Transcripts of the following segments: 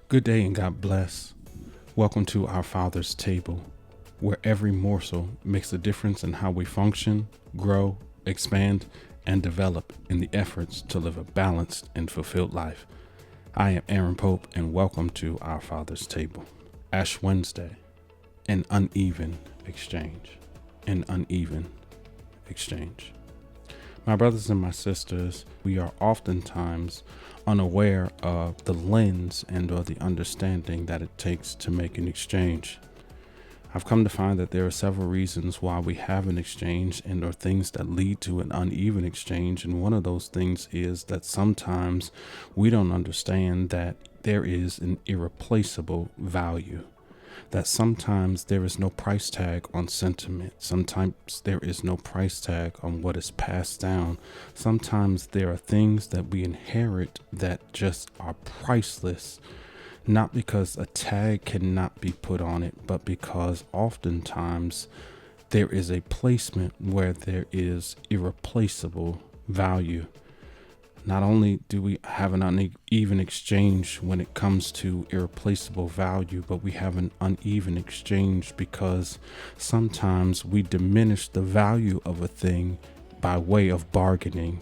Good day and God bless. Welcome to our Father's table, where every morsel makes a difference in how we function, grow, expand, and develop in the efforts to live a balanced and fulfilled life. I am Aaron Pope, and welcome to our Father's table. Ash Wednesday, an uneven exchange. An uneven exchange. My brothers and my sisters, we are oftentimes unaware of the lens and or the understanding that it takes to make an exchange. I've come to find that there are several reasons why we have an exchange and or things that lead to an uneven exchange. And one of those things is that sometimes we don't understand that there is an irreplaceable value. That sometimes there is no price tag on sentiment. Sometimes there is no price tag on what is passed down. Sometimes there are things that we inherit that just are priceless, not because a tag cannot be put on it, but because oftentimes there is a placement where there is irreplaceable value. Not only do we have an uneven exchange when it comes to irreplaceable value, but we have an uneven exchange because sometimes we diminish the value of a thing by way of bargaining.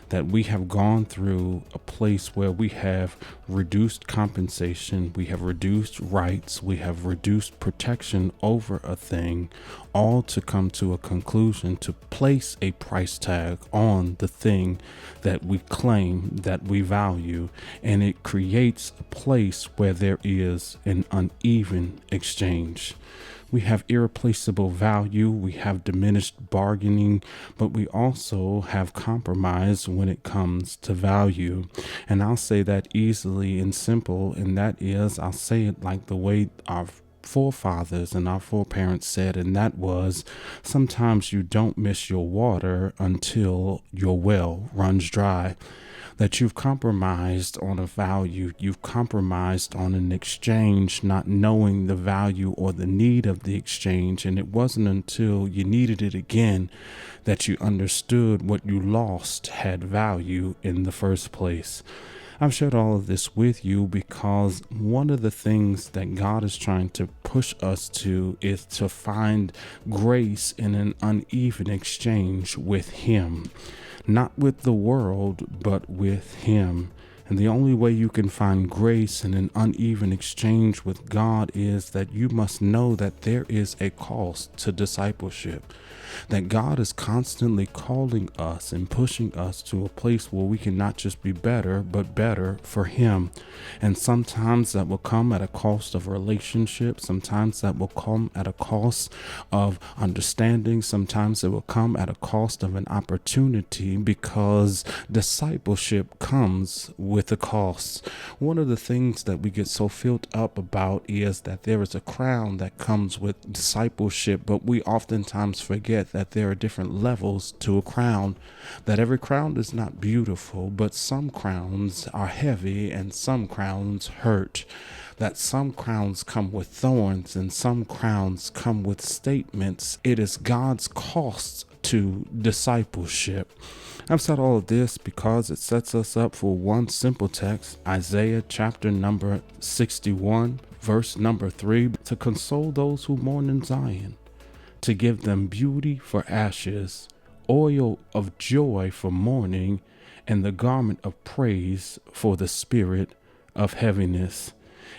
That we have gone through a place where we have reduced compensation, we have reduced rights, we have reduced protection over a thing, all to come to a conclusion to place a price tag on the thing that we claim, that we value, and it creates a place where there is an uneven exchange. We have irreplaceable value, we have diminished bargaining, but we also have compromise when it comes to value. And I'll say that easily and simple, and that is, I'll say it like the way our forefathers and our foreparents said, and that was, sometimes you don't miss your water until your well runs dry. That you've compromised on a value, you've compromised on an exchange, not knowing the value or the need of the exchange. And it wasn't until you needed it again that you understood what you lost had value in the first place. I've shared all of this with you because one of the things that God is trying to push us to is to find grace in an uneven exchange with Him. Not with the world, but with Him. And the only way you can find grace in an uneven exchange with God is that you must know that there is a cost to discipleship. That God is constantly calling us and pushing us to a place where we can not just be better, but better for Him. And sometimes that will come at a cost of relationship. Sometimes that will come at a cost of understanding. Sometimes it will come at a cost of an opportunity, because discipleship comes with a cost. One of the things that we get so filled up about is that there is a crown that comes with discipleship, but we oftentimes forget that there are different levels to a crown. That every crown is not beautiful, but some crowns are heavy and some crowns hurt. That some crowns come with thorns and some crowns come with statements. It is God's cost to discipleship. I've said all of this because it sets us up for one simple text, Isaiah chapter number 61, verse number 3, to console those who mourn in Zion, to give them beauty for ashes, oil of joy for mourning, and the garment of praise for the spirit of heaviness.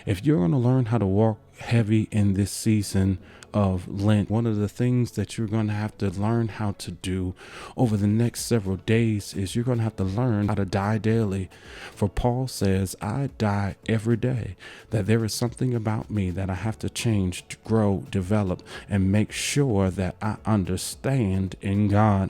If you're going to learn how to walk heavy in this season of Lent, one of the things that you're going to have to learn how to do over the next several days is you're going to have to learn how to die daily. For Paul says, I die every day, that there is something about me that I have to change, to grow, develop, and make sure that I understand in God.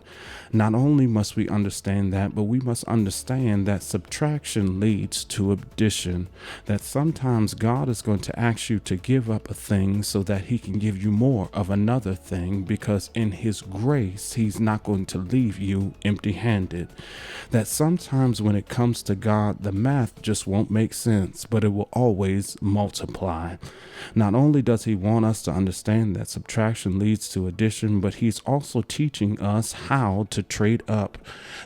Not only must we understand that, but we must understand that subtraction leads to addition, that sometimes God is going to ask you to give give up a thing so that he can give you more of another thing, because in his grace, he's not going to leave you empty-handed. That sometimes when it comes to God, the math just won't make sense, but it will always multiply. Not only does he want us to understand that subtraction leads to addition, but he's also teaching us how to trade up.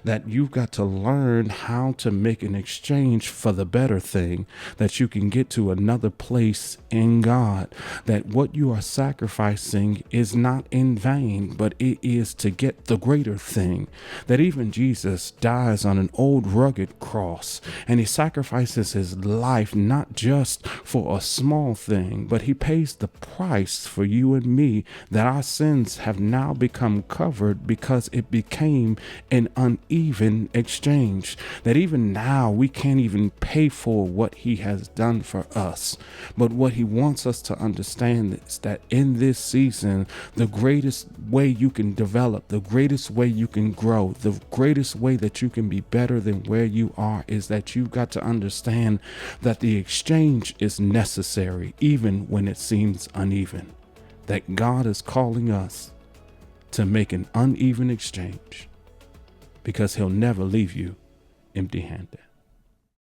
That you've got to learn how to make an exchange for the better thing, that you can get to another place in God, that what you are sacrificing is not in vain, but it is to get the greater thing. That even Jesus dies on an old rugged cross, and he sacrifices his life not just for a small thing, but he pays the price for you and me, that our sins have now become covered because it became an uneven exchange. That even now we can't even pay for what he has done for us. But what he wants us to understand is that in this season, the greatest way you can develop, the greatest way you can grow, the greatest way that you can be better than where you are, is that you've got to understand that the exchange is necessary even when it seems uneven. That God is calling us to make an uneven exchange, because he'll never leave you empty-handed.